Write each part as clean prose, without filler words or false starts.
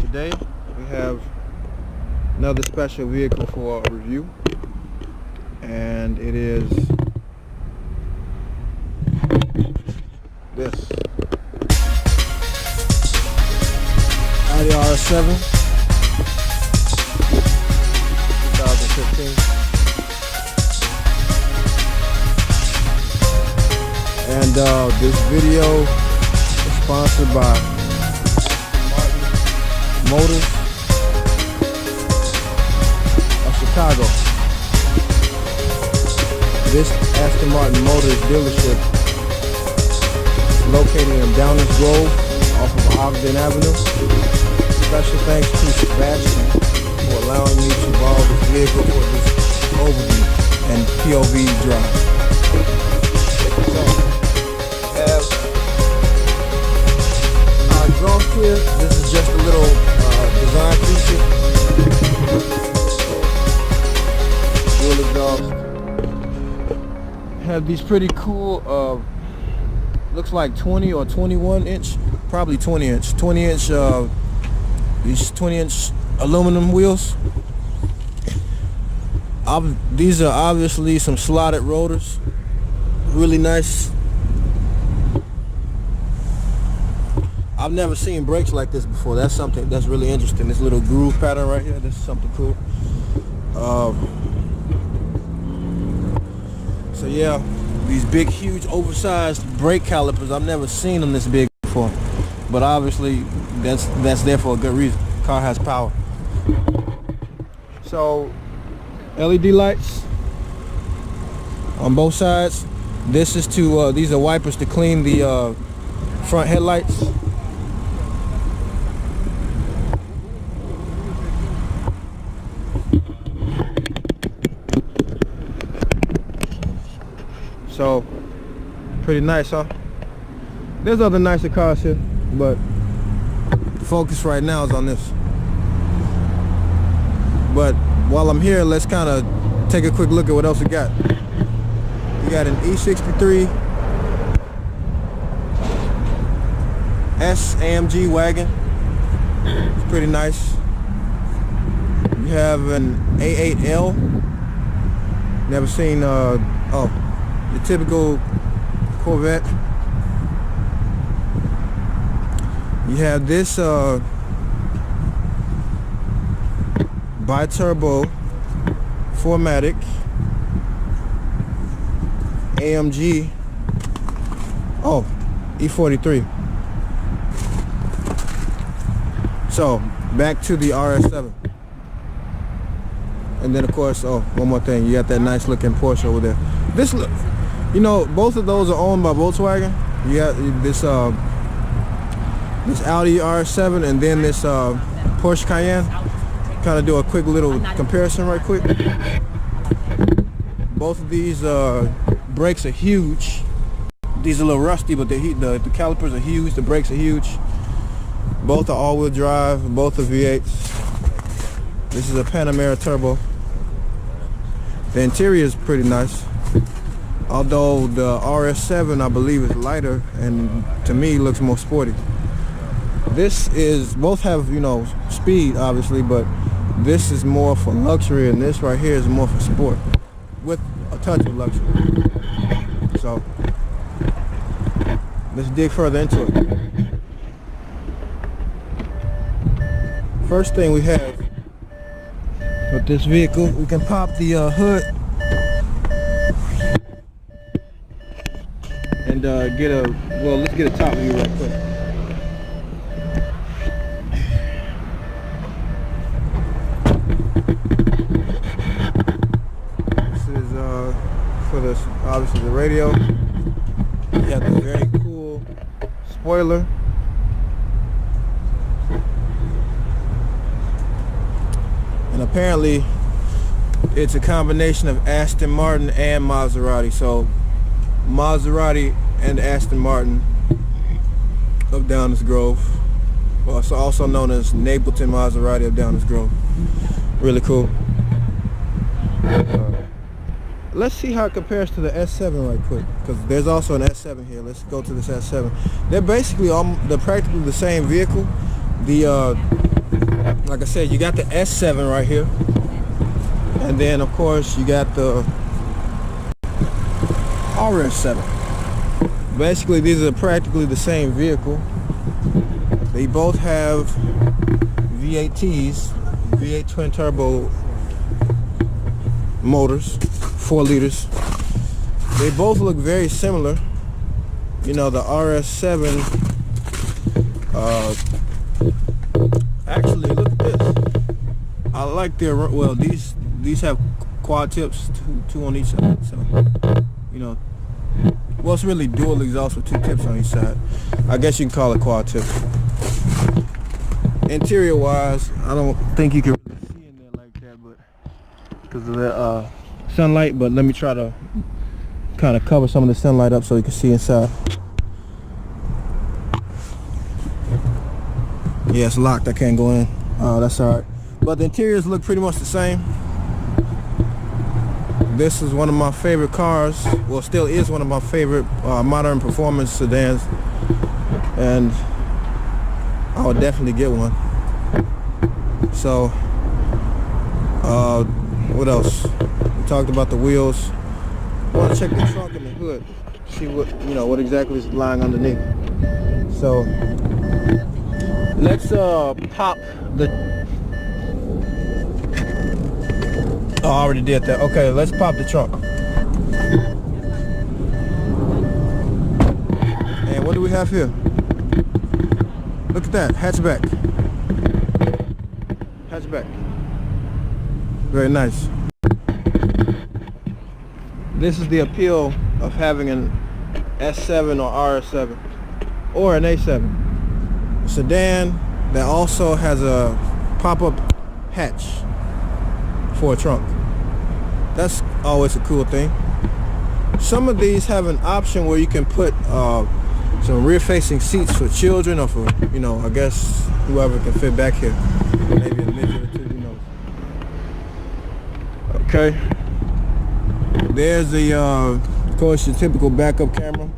Today we have another special vehicle for a review, and it is this RS7 2015, and this video is sponsored by Motors of Chicago. This Aston Martin Motors dealership is located in Downers Grove off of Ogden Avenue. Special thanks to Sebastian for allowing me to borrow this vehicle for this overview and POV drive. So, as our exhaust here, this is just a little design feature. Dual exhaust. Have these pretty cool looks like 20 or 21 inch, probably 20 inch these 20 inch aluminum wheels. These are obviously some slotted rotors, really nice. I've never seen brakes like this before. That's something that's really interesting. This little groove pattern right here, this is something cool. So yeah, these big, huge, oversized brake calipers, I've never seen them this big before. But obviously, that's there for a good reason. Car has power. So, LED lights on both sides. This is to these are wipers to clean the front headlights. So, pretty nice, huh? There's other nicer cars here, but the focus right now is on this. But while I'm here, let's kind of take a quick look at what else we got. We got an E63 S AMG wagon. It's pretty nice. We have an A8L. Never seen the typical Corvette. You have this bi-turbo 4MATIC AMG E43. So back to the RS7. And then of course, one more thing, you got that nice looking Porsche over there. This look, you know, both of those are owned by Volkswagen. You got this Audi RS7 and then this Porsche Cayenne. Kind of do a quick little comparison right quick. Both of these brakes are huge. These are a little rusty, but the calipers are huge, the brakes are huge. Both are all-wheel drive, both are V8s. This is a Panamera turbo. The interior is pretty nice. Although the RS7, I believe, is lighter and to me looks more sporty. Both have, you know, speed obviously, but this is more for luxury and this right here is more for sport with a touch of luxury. So let's dig further into it. First thing we have with this vehicle, we can pop the hood and let's get a top view right quick. This is for this, obviously the radio. You have this very cool spoiler. And apparently it's a combination of Aston Martin and Maserati. So Maserati and Aston Martin of Downers Grove, also known as Napleton Maserati of Downers Grove. Really cool. Let's see how it compares to the S7 right quick, because there's also an S7 here. Let's go to this S7. They're basically they're practically the same vehicle. The like I said, you got the S7 right here, and then of course you got the RS7. Basically, these are practically the same vehicle. They both have V8Ts, V8 twin turbo motors, 4 liters. They both look very similar. You know, the RS7, actually, look at this. I like their, well, these have quad tips, two on each side. So, you know, well, it's really dual exhaust with 2 tips on each side. I guess you can call it quad tips. Interior wise, I don't think you can really see in there like that, but because of the sunlight. But let me try to kind of cover some of the sunlight up so you can see inside. Yeah, it's locked. I can't go in. That's alright. But the interiors look pretty much the same. This is one of my favorite cars. Well, still is one of my favorite modern performance sedans, and I would definitely get one. So, what else? We talked about the wheels. I want to check the trunk and the hood, see what, you know, what exactly is lying underneath. So, let's pop the. Oh, I already did that. Okay, let's pop the trunk. And what do we have here? Look at that, hatchback. Hatchback. Very nice. This is the appeal of having an S7 or RS7 or an A7. A sedan that also has a pop-up hatch for a trunk. That's always a cool thing. Some of these have an option where you can put some rear-facing seats for children, or for, you know, I guess whoever can fit back here. Maybe a midget or two, who knows. Okay. There's the, of course, your typical backup camera.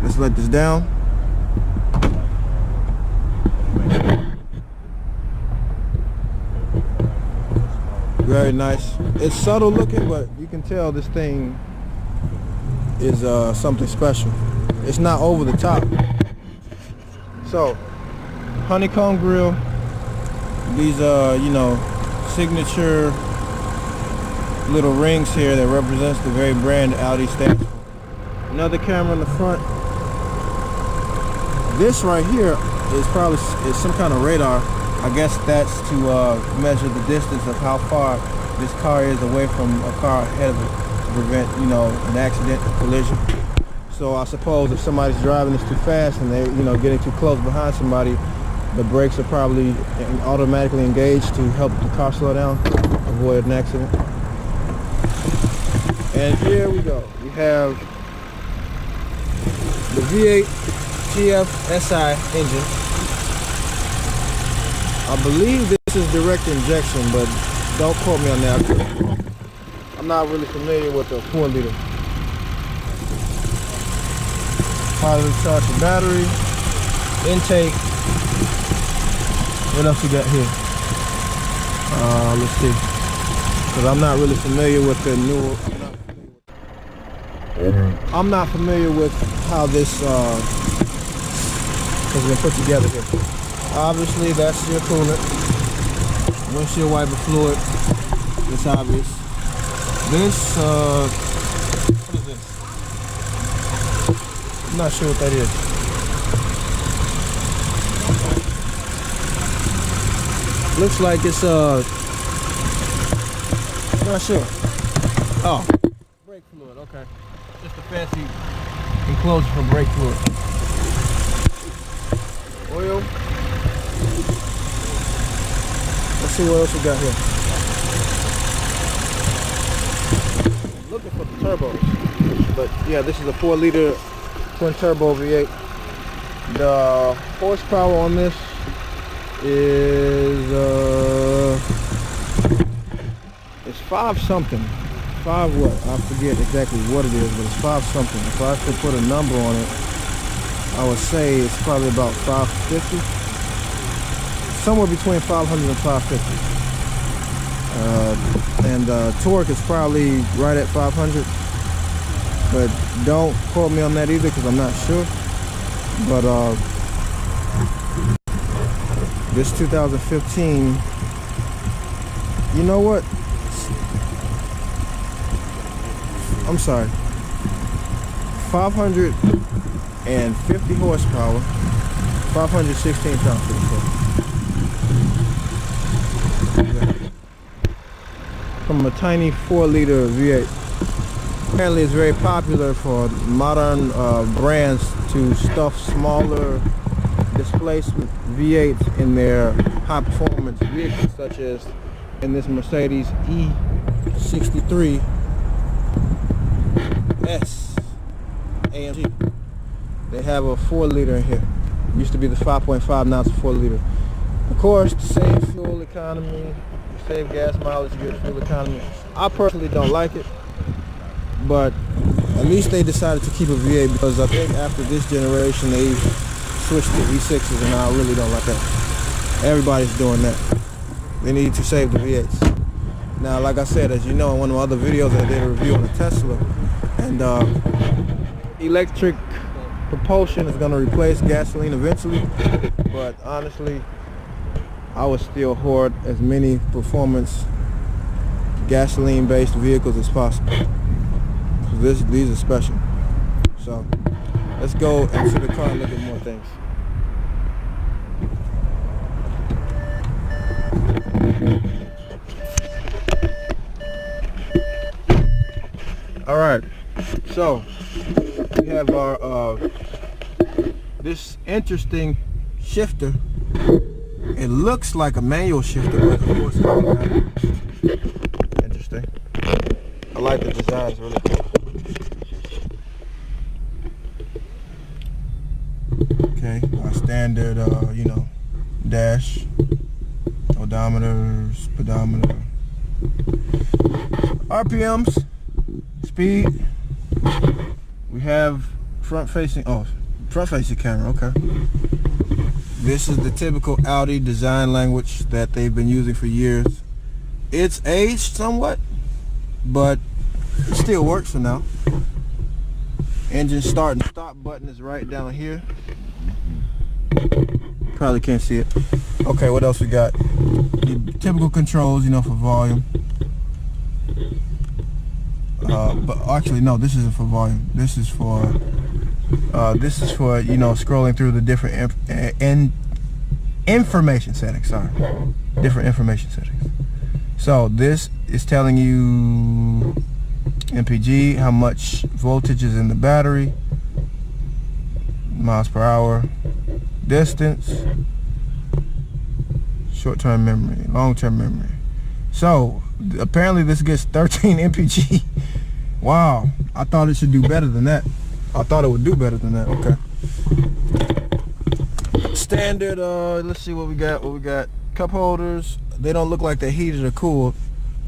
Let's let this down. Very nice. It's subtle looking, but you can tell this thing is something special. It's not over the top. So, honeycomb grill. These you know, signature little rings here that represents the very brand Audi stands for. Another camera in the front. This right here is probably some kind of radar. I guess that's to measure the distance of how far this car is away from a car ahead of it, to prevent, you know, an accident, a collision. So I suppose if somebody's driving this too fast and they're, you know, getting too close behind somebody, the brakes are probably automatically engaged to help the car slow down, avoid an accident. And here we go. We have the V8 GF-SI engine. I believe this is direct injection, but don't quote me on that. I'm not really familiar with the 4 liter. Finally charge the battery, intake. What else we got here? Let's see. Because I'm not really familiar with the new. I'm not familiar with how this has been put together here. Obviously, that's your coolant. Windshield wiper fluid. It's obvious. This, what is this? I'm not sure what that is. Looks like it's, I'm not sure. Oh, brake fluid, okay. Just a fancy enclosure for brake fluid. Oil. Let's see what else we got here. Looking for the turbos, but yeah, this is a 4 liter twin turbo V8. The horsepower on this is it's 5 something. 5 what? I forget exactly what it is, but it's 5 something. If I could put a number on it, I would say it's probably about 550. somewhere between 500 and 550. And torque is probably right at 500, but don't quote me on that either because I'm not sure. But this 2015, you know what? I'm sorry. 550 horsepower, 516 pound-feet. From a tiny 4-liter V8. Apparently it's very popular for modern brands to stuff smaller displacement V8s in their high performance vehicles, such as in this Mercedes E63 S AMG. They have a 4-liter in here. It used to be the 5.5, now it's a 4-liter. Of course, to save fuel economy, to save gas mileage, good fuel economy. I personally don't like it, but at least they decided to keep a V8 because I think after this generation they switched to V6s, and I really don't like that. Everybody's doing that. They need to save the V8s. Now, like I said, as you know, in one of my other videos I did a review on a Tesla, and electric propulsion is going to replace gasoline eventually, but honestly I would still hoard as many performance gasoline based vehicles as possible. These are special. So let's go into the car and look at more things. All right, so we have our this interesting shifter. It looks like a manual shifter, but of course it's automatic. Interesting. I like the design, it's really cool. Okay, our standard, you know, dash, odometer, speedometer, RPMs, speed. We have front-facing camera. Okay. This is the typical Audi design language that they've been using for years. It's aged somewhat, but it still works for now. Engine start and stop button is right down here. Probably can't see it. Okay, what else we got? The typical controls, you know, for volume. But actually, no, this isn't for volume. This is for you know, scrolling through the different information settings. Sorry, different information settings. So this is telling you MPG, how much voltage is in the battery, miles per hour, distance, short-term memory, long-term memory. So apparently this gets 13 MPG. Wow, I thought it should do better than that. I thought it would do better than that. Okay. Standard, let's see what we got. Cup holders. They don't look like they're heated or cooled.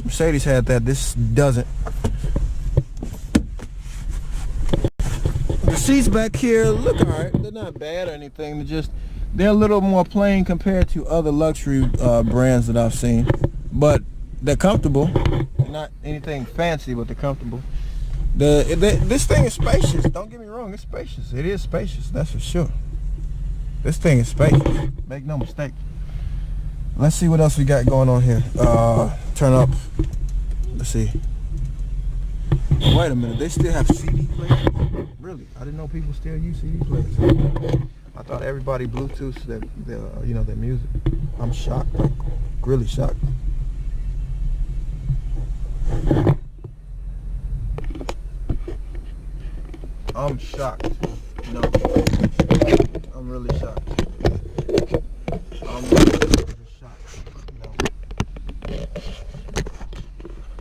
Mercedes had that. This doesn't. The seats back here look alright. They're not bad or anything. They're a little more plain compared to other luxury brands that I've seen. But they're comfortable. They're not anything fancy, but they're comfortable. This thing is spacious. Don't get me wrong, it's spacious. It is spacious, that's for sure. This thing is spacious. Make no mistake. Let's see what else we got going on here. Turn up. Let's see. Wait a minute. They still have CD players? Really? I didn't know people still use CD players. I thought everybody Bluetooths their you know, their music. I'm shocked. Like, really shocked. I'm shocked. No. I'm really shocked. I'm really shocked. No.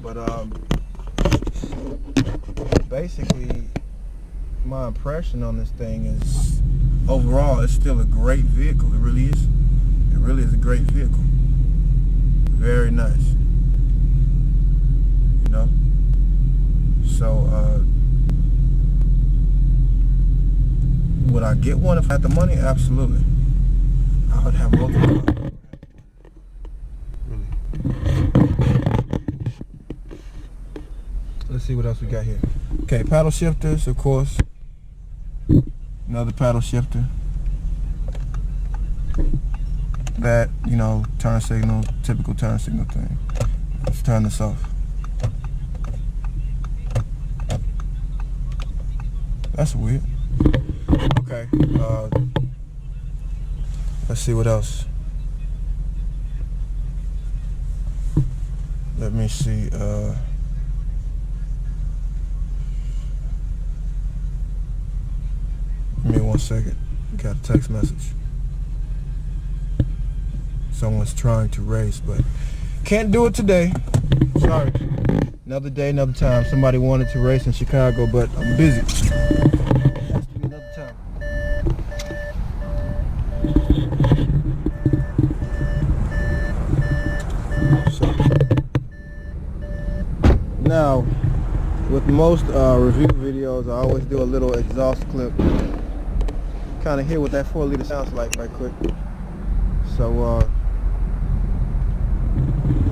But basically my impression on this thing is overall it's still a great vehicle. It really is. It really is a great vehicle. Very nice. You know? So would I get one if I had the money? Absolutely. I would have multiple. see what else we got here. Okay, paddle shifters, of course. Another paddle shifter. That, you know, turn signal, typical turn signal thing. Let's turn this off. That's weird. Okay, let's see what else. Let me see, give me 1 second. Got a text message. Someone's trying to race, but can't do it today. Sorry. Another day, another time. Somebody wanted to race in Chicago, but I'm busy. It has to be another time. So, now, with most review videos, I always do a little exhaust clip. Kind of hear what that 4-liter sounds like right quick. So,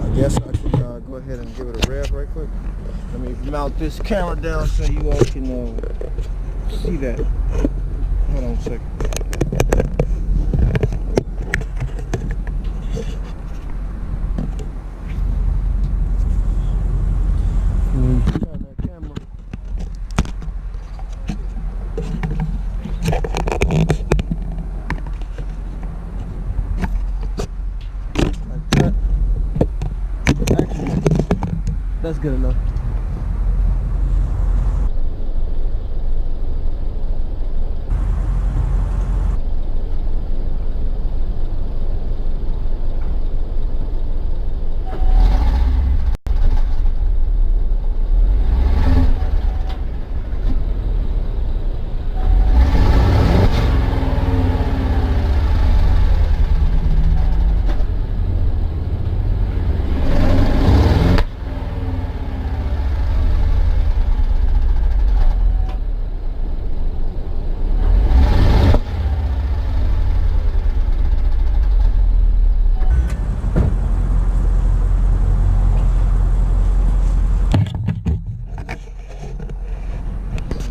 I guess I can go ahead and give it a rev right quick. Let me mount this camera down so you all can see that. Hold on a second. Turn that camera. Like that. Actually, that's good enough.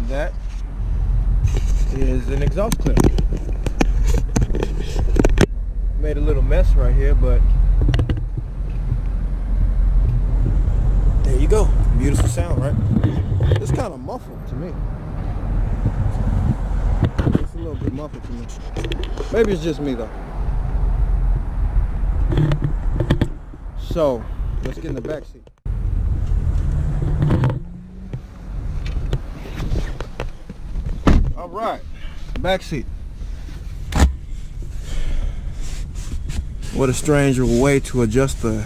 That is an exhaust clip. Made a little mess right here, but there you go. Beautiful sound, right? It's kind of muffled to me. It's a little bit muffled to me. Maybe it's just me though. So let's get in the back seat. All right, back seat. What a strange way to adjust the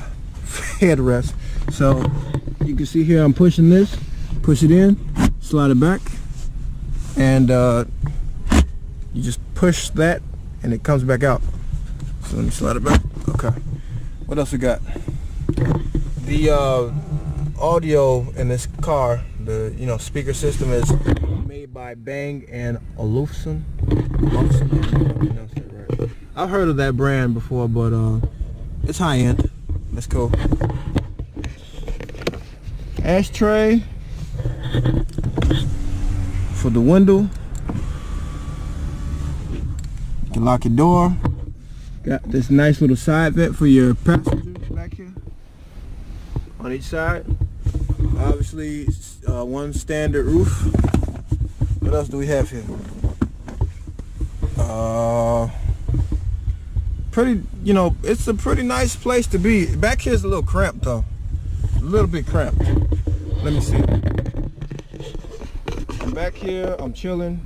headrest. So you can see here I'm pushing this, push it in, slide it back, and you just push that and it comes back out. So let me slide it back. Okay. What else we got? The audio in this car, the speaker system is made by Bang & Olufsen. Right. I've heard of that brand before, but it's high end. That's cool. Ashtray for the window. You can lock your door. Got this nice little side vent for your passengers back here on each side. Obviously, one standard roof. What else do we have here? Pretty, it's a pretty nice place to be. Back here's a little cramped though. A little bit cramped. Let me see. I'm back here, I'm chilling.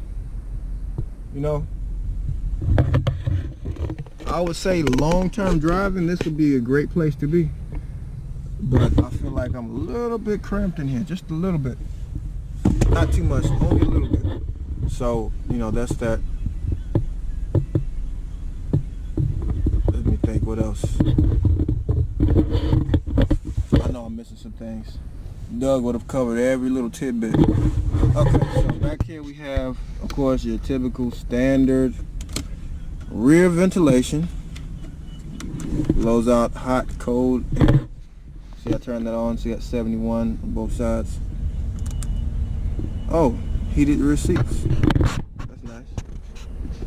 I would say long-term driving, this would be a great place to be. But I feel like I'm a little bit cramped in here, just a little bit. Not too much, only a little bit. So, that's that. Let me think, what else? I know I'm missing some things. Doug would have covered every little tidbit. Okay, so back here we have, of course, your typical standard rear ventilation. Blows out hot, cold air. See, I turned that on, so you got 71 on both sides. Oh, heated rear seats. That's nice.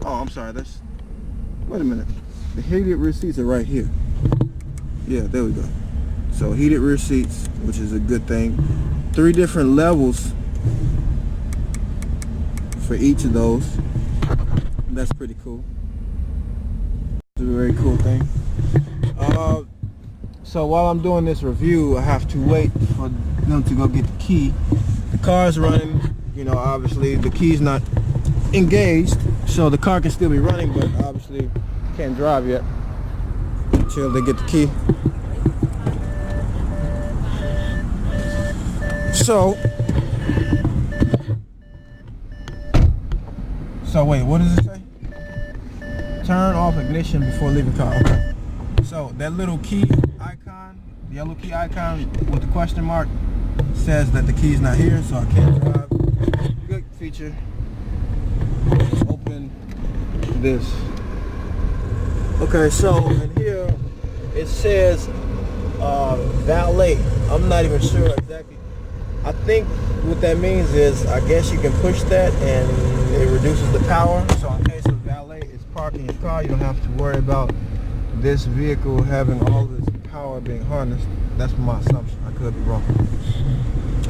Oh, I'm sorry. Wait a minute. The heated rear seats are right here. Yeah, there we go. So heated rear seats, which is a good thing. 3 different levels for each of those. That's pretty cool. It's a very cool thing. So while I'm doing this review, I have to wait for them to go get the key. The car's running, you know, obviously the key's not engaged, so the car can still be running, but obviously can't drive yet until they get the key. So wait, what does it say? Turn off ignition before leaving car. Okay. So that little key icon, the yellow key icon with the question mark, says that the key's not here, so I can't drive. Good feature. Open this. Okay, so in here it says valet. I'm not even sure exactly. I think what that means is, I guess you can push that and it reduces the power. So in case of valet is parking your car, you don't have to worry about this vehicle having all this power being harnessed. That's my assumption. I could be wrong.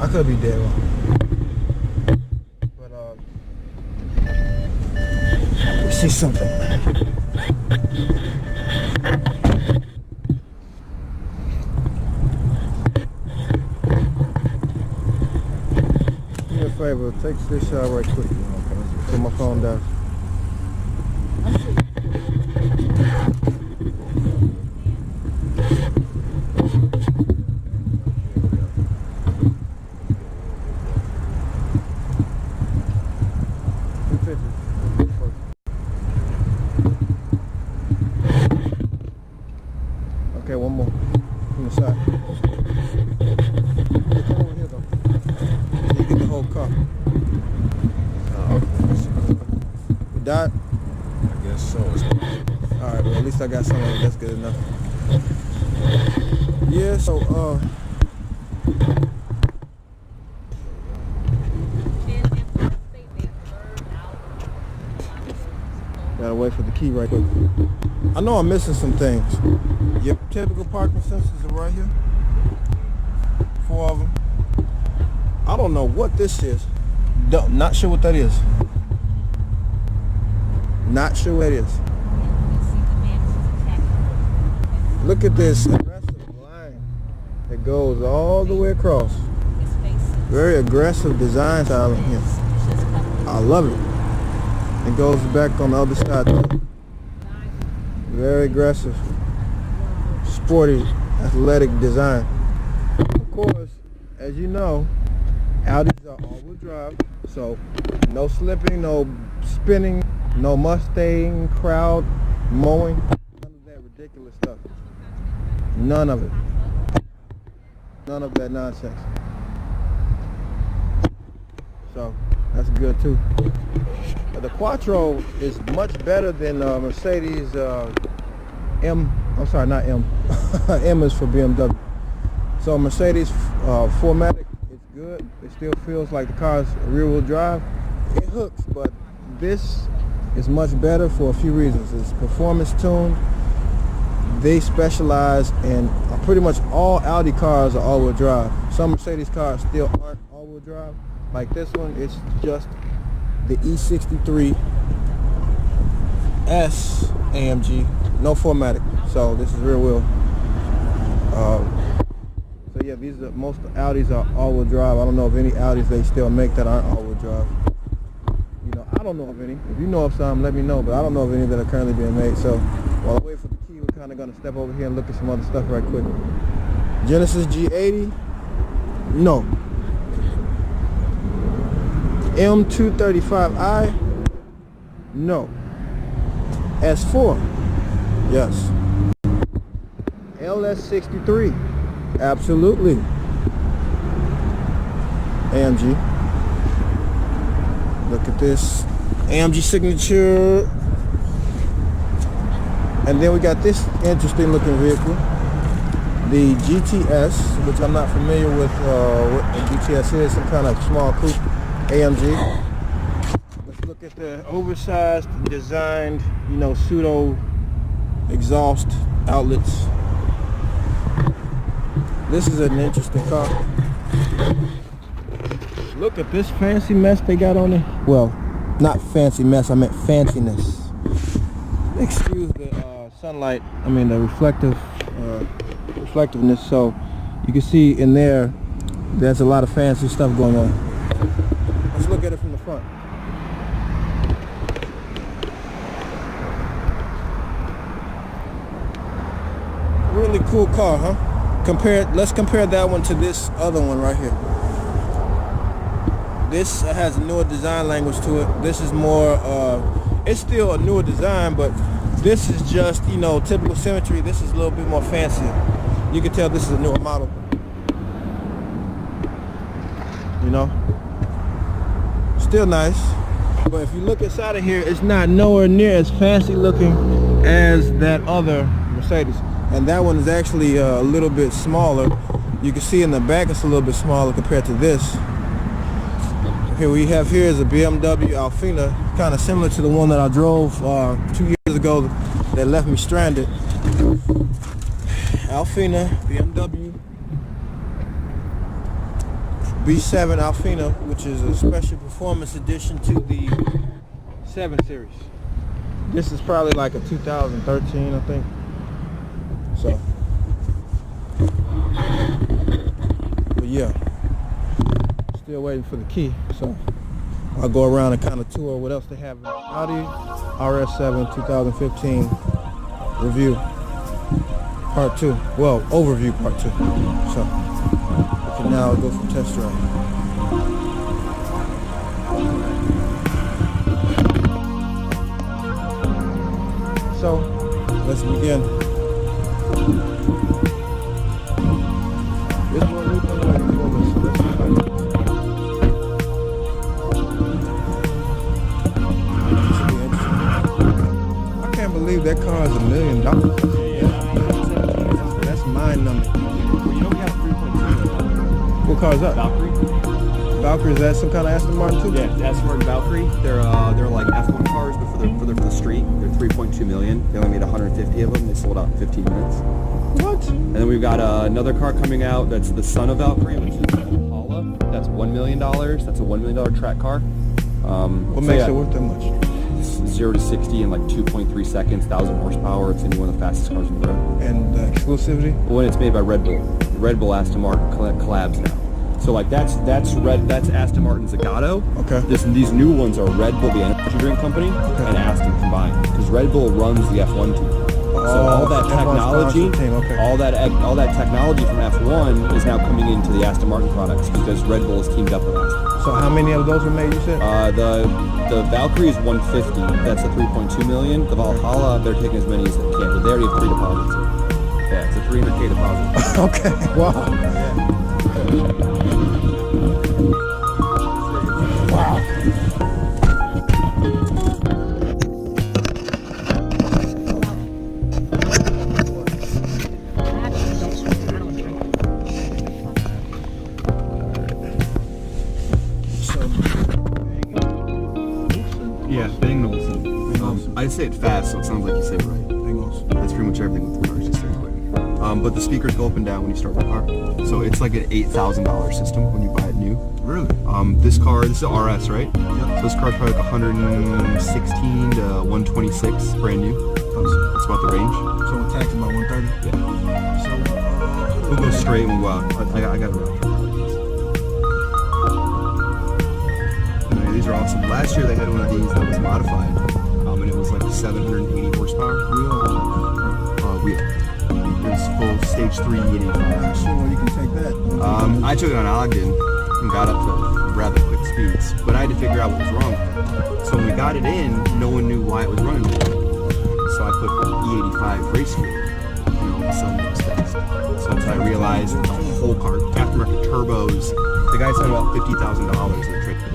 I could be dead wrong. But let's see something. Do me a favor, take this shot right quick. Okay, put my phone down. Okay, one more from the side. Come over here though. So you get the whole car. You died? I guess so. Alright, well at least I got some of it. That's good enough. Yeah, so gotta wait for the key right quick. I know I'm missing some things. Your typical parking sensors are right here. 4 of them. I don't know what this is. Not sure what that is. Not sure what it is. Look at this aggressive line that goes all the way across. Very aggressive design style in here. I love it. It goes back on the other side too. Very aggressive, sporty, athletic design. Of course, as you know, Audis are all-wheel drive, so no slipping, no spinning, no Mustang crowd mowing, none of that ridiculous stuff. None of it. None of that nonsense. So that's good too. The Quattro is much better than Mercedes M. I'm sorry, not M. M is for BMW. So Mercedes 4MATIC is good. It still feels like the car's rear-wheel drive. It hooks, but this is much better for a few reasons. It's performance tuned. They specialize in pretty much all Audi cars are all-wheel drive. Some Mercedes cars still aren't all-wheel drive. Like this one, it's just the E63 S AMG, no 4MATIC. So this is rear wheel. So yeah, these are most Audis are all-wheel drive. I don't know of any Audis they still make that aren't all-wheel drive. You know, I don't know of any. If you know of some, let me know. But I don't know of any that are currently being made. So while I wait for the key, we're kind of going to step over here and look at some other stuff right quick. Genesis G80, no. M235i, no. S4, yes. LS63, absolutely. AMG, look at this AMG signature. And then we got this interesting looking vehicle, the GTS, which I'm not familiar with what the GTS is, some kind of small coupe. AMG. Let's look at the oversized, designed, you know, pseudo exhaust outlets. This is an interesting car. Look at this fancy mess they got on it. Well, not fancy mess, I meant fanciness. Excuse the sunlight, I mean the reflectiveness. So you can see in there, there's a lot of fancy stuff going on. Let's look at it from the front. Really cool car, huh? Let's compare that one to this other one right here. This has a newer design language to it. This is more, it's still a newer design, but this is just, you know, typical symmetry. This is a little bit more fancy. You can tell this is a newer model. You know? Still nice. But if you look inside of here, it's not nowhere near as fancy looking as that other Mercedes. And that one is actually a little bit smaller. You can see in the back it's a little bit smaller compared to this. Here we have here is a BMW Alfina, kind of similar to the one that I drove 2 years ago that left me stranded. Alfina, BMW B7 Alfina, which is a special performance edition to the 7 Series. This is probably like a 2013, I think. So, but yeah, still waiting for the key. So I'll go around and kind of tour what else they have. Audi RS7 2015 review part 2. Well, overview part 2. So we can now go for test drive. So let's begin. This is what we've been waiting for. I can't believe that car is $1 million. That's mind-numbing. You know we have 3.2. What car is that? Valkyrie. Valkyrie, is that some kind of Aston Martin too? Yeah, Aston Martin Valkyrie. They're like F1 cars, but for the street. They're 3.2 million. They only made 150 of them. They sold out in 15 minutes. What? And then we've got another car coming out that's the son of Valkyrie, which is Impala. That's $1 million. That's a $1 million track car. What makes it worth that much? 0 to 60 in like 2.3 seconds, 1,000 horsepower. It's one of the fastest cars in the road. And exclusivity? When it's made by Red Bull. Red Bull Aston Martin collabs now. So like that's Aston Martin Zagato. Okay. These new ones are Red Bull, the energy drink company, and Aston combined. Because Red Bull runs the F1 team. So all that technology, all that technology from F1 is now coming into the Aston Martin products because Red Bull has teamed up with Aston. So how many of those were made, you said? The Valkyrie is 150. That's a 3.2 million. The Valhalla, they're taking as many as they can, but they already have 3 deposits. Yeah, it's a 300K deposit. Okay. Wow. Wow. Yeah, Bang Olufsen. I say it fast, so it sounds like you say it right. Bang Olufsen. That's pretty much everything with the cars, just saying quick. But the speakers go up and down when you start the car. So it's like an $8,000 system when you buy it new. Really? This is an RS, right? Yep. So this car's probably like 116 to 126, brand new. That's about the range. So with tax about 130? Yeah. So we'll go straight and we'll go out. I got it right. Anyway, these are awesome. Last year they had one of these that was modified, and it was like 780 horsepower. Wheel. It was full stage 3 85. I'm sure you can take that. I took it on Ogden and got up to rather quick speeds, but I had to figure out what was wrong with it. So when we got it in, no one knew why it was running. So I put E85 race fuel, and all of a sudden it was fast. So once I realized the whole car, aftermarket turbos, the guy said about $50,000 to trade the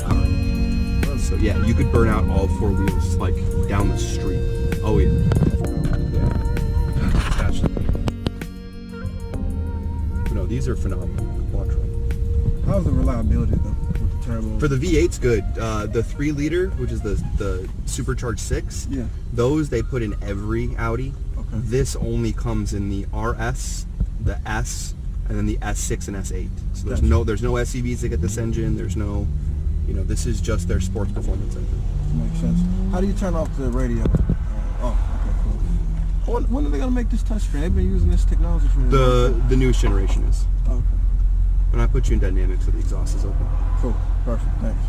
car. So yeah, you could burn out all 4 wheels like down the street. Oh yeah. But no, these are phenomenal. The Quattro. How's the reliability though with the turbo. For the V8's good. The 3 liter, which is the supercharged 6. Yeah. Those they put in every Audi. Okay. This only comes in the RS, the S, and then the S6 and S8. So there's Gotcha. there's no SUVs that get this engine. There's no, this is just their sports performance engine. Makes sense. How do you turn off the radio? Okay, cool. When are they gonna make this touchscreen? They've been using this technology for The newest generation is. Okay. When I put you in dynamic, so the exhaust is open. Cool. Perfect. Thanks.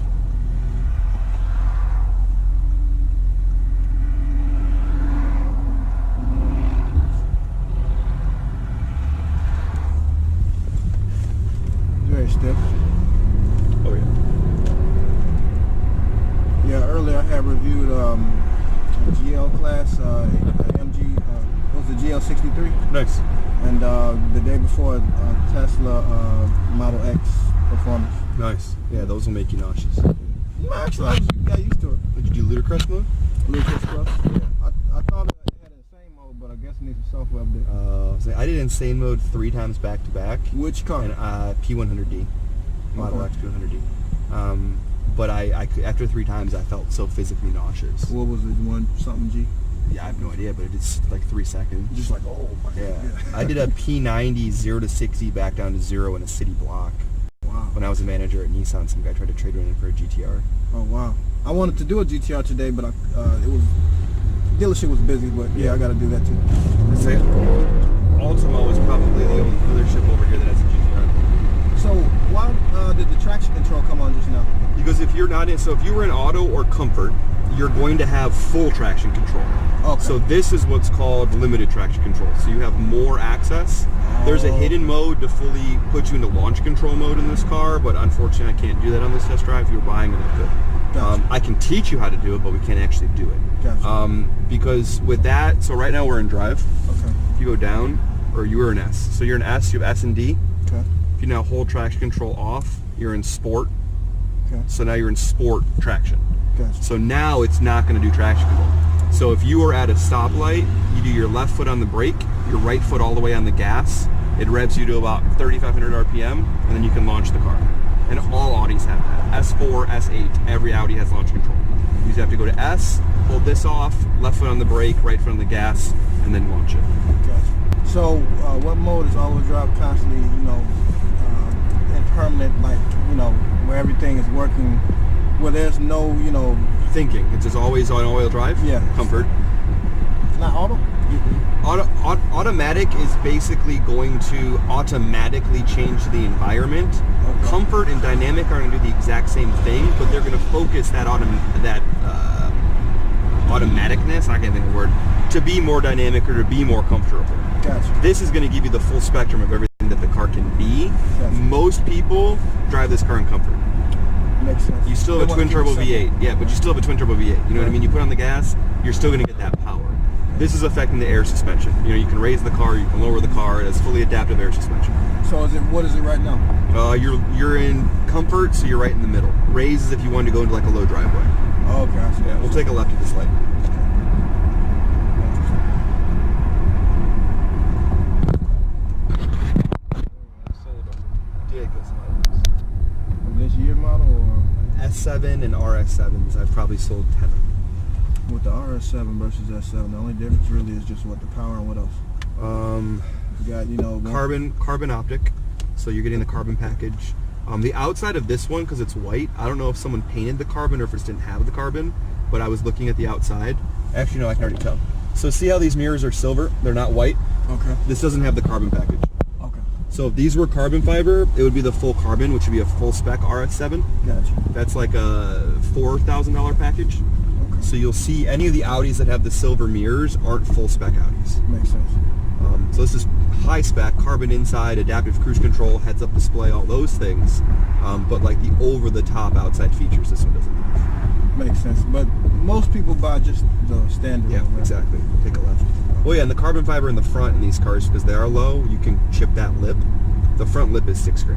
Very stiff. Oh yeah. Yeah, earlier I had reviewed a GL class, MG, it was a GL63, Nice. and the day before Tesla Model X performance. Nice. Yeah, those will make you nauseous. No, actually, I got used to it. Did you do ludicrous mode? Lucas Plus. I thought it had insane mode, but I guess it needs a software update. I did insane mode 3 times back to back. Which car? And P100D, Model Okay. X P100D. But I could, after 3 times, I felt so physically nauseous. What was it? One something G? Yeah, I have no idea, but it's like 3 seconds. Just like, oh my Yeah. god. I did a P90 0 to 60 back down to 0 in a city block. Wow. When I was a manager at Nissan, some guy tried to trade one in for a GTR. Oh wow. I wanted to do a GTR today, but dealership was busy. But yeah, I got to do that too. I'd say Ultimo is probably the only dealership over here that has a GTR. So why did the traction control come on just now? Because if you're not in, so if you were in auto or comfort, you're going to have full traction control. Okay. So this is what's called limited traction control. So you have more access. There's a hidden mode to fully put you into launch control mode in this car, but unfortunately I can't do that on this test drive. If you're buying it, I could. Gotcha. I can teach you how to do it, but we can't actually do it. Gotcha. Because with that, so right now we're in drive. Okay. If you go down, or you were in S. So you're in S, you have S and D. Okay. If you now hold traction control off, you're in sport. Okay. So now you're in sport traction. Gotcha. So now it's not going to do traction control. So if you are at a stoplight, you do your left foot on the brake, your right foot all the way on the gas. It revs you to about 3,500 RPM, and then you can launch the car. And all Audis have that. S4, S8, every Audi has launch control. You just have to go to S, hold this off, left foot on the brake, right foot on the gas, and then launch it. Gotcha. So what mode is all-wheel drive constantly, in permanent, like, where everything is working, where there's no, Thinking. It's just always on all-wheel drive. Yeah. Comfort. not auto? Automatic is basically going to automatically change the environment. Okay. Comfort and dynamic are going to do the exact same thing, but they're going to focus that automaticness, I can't think of the word, to be more dynamic or to be more comfortable. Gotcha. This is going to give you the full spectrum of everything that the car can be. Gotcha. Most people drive this car in comfort. Makes sense. You still have a twin turbo V8, yeah, but you still have a twin turbo V8. You know what I mean? You put on the gas, you're still going to get that power. This is affecting the air suspension. You can raise the car, you can lower the car. It has fully adaptive air suspension. So what is it right now? You're in comfort, so you're right in the middle. Raise is if you wanted to go into like a low driveway. Oh, okay. I see. Yeah, we'll take a left at this light. This year model or S7 and RS7s, I've probably sold 10. with the RS7 versus S7, the only difference really is just what the power and what else? You got, Carbon optic, so you're getting the carbon package. The outside of this one, because it's white, I don't know if someone painted the carbon or if it just didn't have the carbon, but I was looking at the outside. Actually, no, I can already tell. So see how these mirrors are silver? They're not white. Okay. This doesn't have the carbon package. Okay. So if these were carbon fiber, it would be the full carbon, which would be a full spec RS7. Gotcha. That's like a $4,000 package. Okay. So you'll see any of the Audis that have the silver mirrors aren't full spec Audis. Makes sense. So this is high spec, carbon inside, adaptive cruise control, heads up display, all those things. But like the over the top outside features, this one doesn't have. Makes sense. But most people buy just the standard Yeah, one, right? exactly. Take a left. Well, yeah, and the carbon fiber in the front in these cars, because they are low, you can chip that lip. The front lip is $6,000.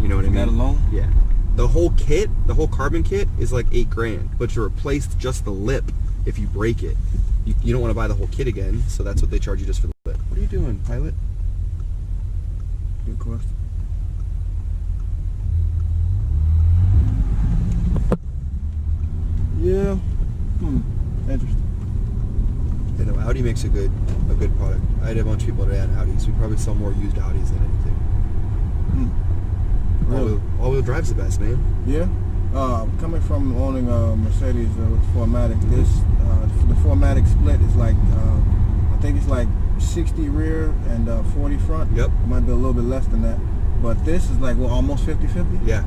You know what I mean? That alone? Yeah. The whole kit, the whole carbon kit is like $8,000. But to replace just the lip, if you break it, you don't want to buy the whole kit again. So that's what they charge you just for the lip. What are you doing, pilot? Good question. makes a good product. I had a bunch of people today on Audis. We probably sell more used Audis than anything. Really? All-wheel drive's the best, man. Yeah. Coming from owning a Mercedes with 4MATIC, the 4MATIC split is like I think it's like 60 rear and 40 front. Yep. It might be a little bit less than that, but this is like almost 50-50. Yeah.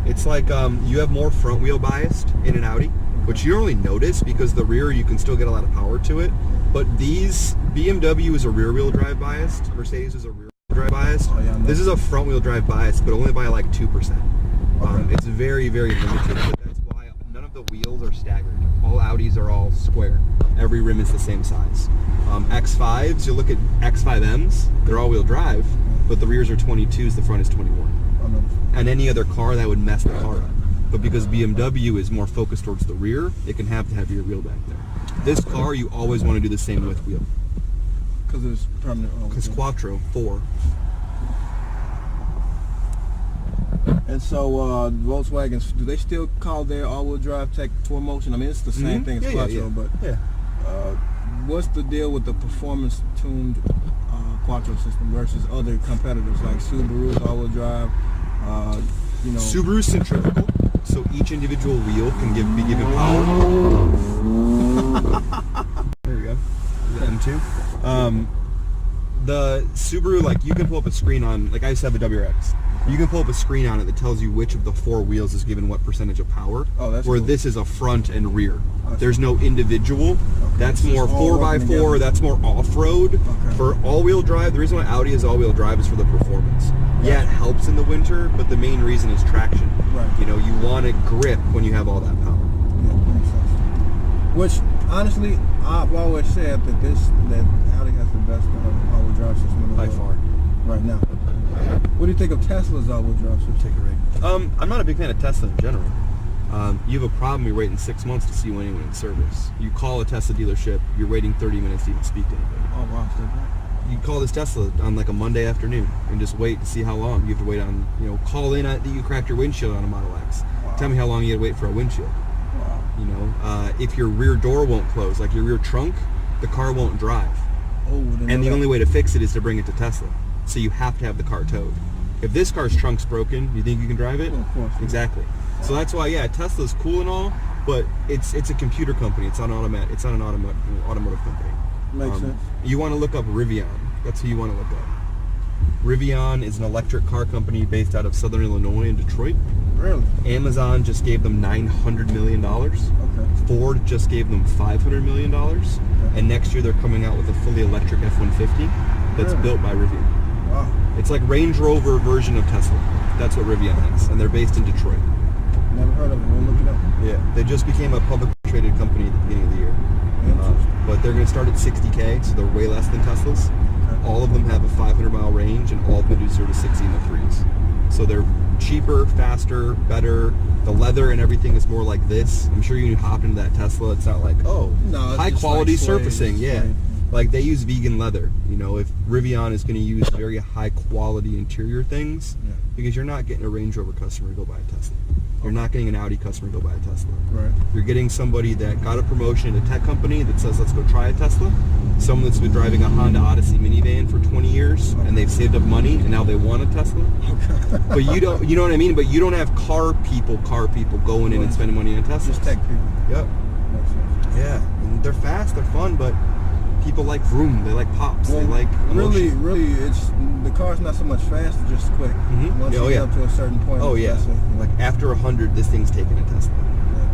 It's like you have more front wheel biased in an Audi, which you don't really notice because the rear you can still get a lot of power to it. But these BMW is a rear wheel drive biased, Mercedes is a rear wheel drive biased. Oh, yeah, this is a front wheel drive biased, but only by like 2%. It's very, very limited, but that's why none of the wheels are staggered. All Audis are all square. Every rim is the same size. X5s, you look at X5Ms, they're all-wheel drive, but the rears are 22s, the front is 21. And any other car, that would mess the car up. But because BMW is more focused towards the rear, it can have the heavier wheel back there. This car, you always want to do the same width wheel. Because it's permanent. Because Quattro, 4. And so Volkswagens, do they still call their all-wheel drive tech 4Motion? I mean, it's the same thing as Quattro, but what's the deal with the performance-tuned Quattro system versus other competitors like Subaru's all-wheel drive? Subaru's centrifugal, so each individual wheel can be given power. There we go. The M2. The Subaru, like, you can pull up a screen on, like I used to have a WRX. You can pull up a screen on it that tells you which of the 4 wheels is given what percentage of power. Oh, that's where cool. This is a front and rear. Okay. There's no individual. Okay. That's more 4x4. That's more off-road. Okay. For all-wheel drive, the reason why Audi is all-wheel drive is for the performance. Right. Yeah, it helps in the winter, but the main reason is traction. Right. You know, you want to grip when you have all that power. Yeah, makes sense. Which, honestly, I've always said that Audi has the best all-wheel drive system in the By world. far. Right now. What do you think of Tesla's all-wheel drive system? Take a rate. I'm not a big fan of Tesla in general. You have a problem, you're waiting 6 months to see anyone in service. You call a Tesla dealership, you're waiting 30 minutes to even speak to anybody. Oh, wow. You call this Tesla on like a Monday afternoon and just wait to see how long. You have to wait on, call in that you cracked your windshield on a Model X. Wow. Tell me how long you had to wait for a windshield. Wow. If your rear door won't close, like your rear trunk, the car won't drive. Oh, and the only way to fix it is to bring it to Tesla. So you have to have the car towed. If this car's trunk's broken, you think you can drive it? Well, of course. Exactly. So that's why, Tesla's cool and all, but it's a computer company. It's not an automotive company. Makes sense. You want to look up Rivian. That's who you want to look up. Rivian is an electric car company based out of Southern Illinois and Detroit. Really? Amazon just gave them $900 million. Okay. Ford just gave them $500 million. Okay. And next year they're coming out with a fully electric F-150 that's built by Rivian. Wow. It's like Range Rover version of Tesla. That's what Rivian is, and they're based in Detroit. Never heard of it. We'll look it up. Yeah, they just became a publicly traded company at the beginning of the year. But they're going to start at 60K, so they're way less than Teslas. Okay. All of them have a 500-mile range, and all of them do 0 to 60 in the 3s. So they're cheaper, faster, better. The leather and everything is more like this. I'm sure you hop into that Tesla. It's not like, high quality surfacing. Yeah. Like they use vegan leather. If Rivian is going to use very high quality interior things, because you're not getting a Range Rover customer to go buy a Tesla. You're not getting an Audi customer to go buy a Tesla. Right. You're getting somebody that got a promotion at a tech company that says, let's go try a Tesla. Someone that's been driving a Honda Odyssey minivan for 20 years and they've saved up money and now they want a Tesla. Okay. But you know what I mean? But you don't have car people going in and spending money on Teslas. Just tech people. Yep. Makes sense. Yeah. And they're fast, they're fun, but people like vroom, they like pops, they like emotion. Really, the car's not so much fast, it's just quick. Mm-hmm. Once you get up to a certain point. Oh yeah. Like after 100, this thing's taking a Tesla. Yeah.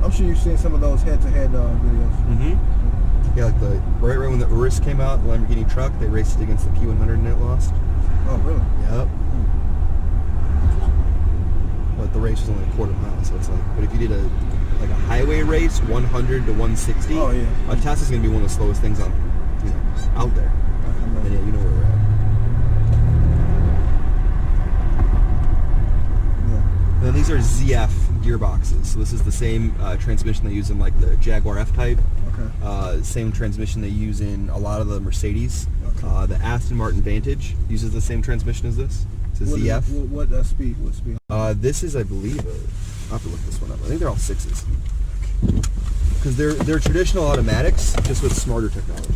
I'm sure you've seen some of those head-to-head videos. Mm-hmm. Yeah, like right when the Urus came out, the Lamborghini truck, they raced it against the P100 and it lost. Oh, really? Yep. But the race was only a quarter mile, so it's like. But if you did a highway race, 100 to 160, oh yeah, a Tesla's gonna be one of the slowest things out there. And yeah, you know where we're at. Yeah. Then these are ZF gearboxes. So this is the same transmission they use in like the Jaguar F-Type. Okay. Same transmission they use in a lot of the Mercedes. Okay. The Aston Martin Vantage uses the same transmission as this. It's a ZF. What speed? What speed? This is, I believe, I'll have to look this one up. I think they're all 6s. Because because they're traditional automatics, just with smarter technology.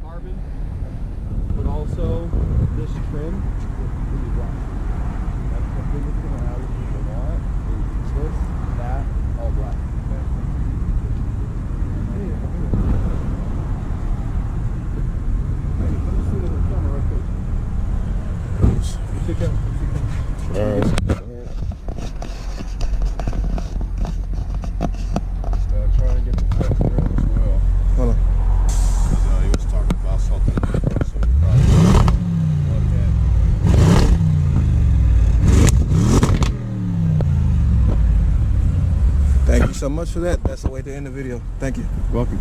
Carbon, but also this trim is black. That's the biggest thing I would people want is this, that, all black. Trying to get the flex grill as well. Hold on. He was talking about something in the front, so we probably want that. Thank you so much for that. That's the way to end the video. Thank you. Welcome.